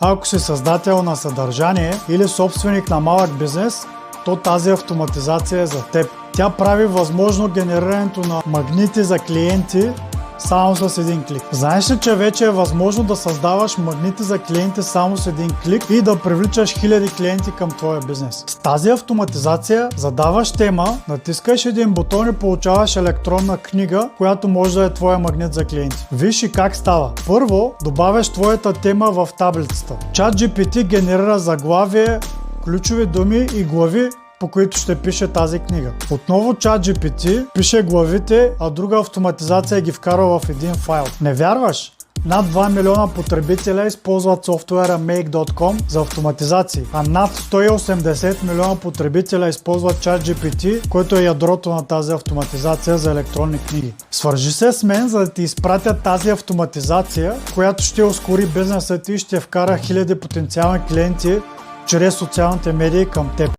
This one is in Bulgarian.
Ако си създател на съдържание или собственик на малък бизнес, то тази автоматизация е за теб. Тя прави възможно генерирането на магнити за клиенти само с един клик. Знаеш ли, че вече е възможно да създаваш магнити за клиенти само с един клик и да привличаш хиляди клиенти към твоя бизнес? С тази автоматизация задаваш тема, натискаш един бутон и получаваш електронна книга, която може да е твоя магнит за клиенти. Виж и как става. Първо, добавяш твоята тема в таблицата. ChatGPT генерира заглавие, ключови думи и глави, по които ще пише тази книга. Отново ChatGPT пише главите, а друга автоматизация ги вкарва в един файл. Не вярваш? Над 2 милиона потребителя използват софтуера Make.com за автоматизации, а над 180 милиона потребителя използват ChatGPT, който е ядрото на тази автоматизация за електронни книги. Свържи се с мен, за да ти изпратя тази автоматизация, която ще ускори бизнеса ти и ще вкара хиляди потенциални клиенти чрез социалните медии към теб.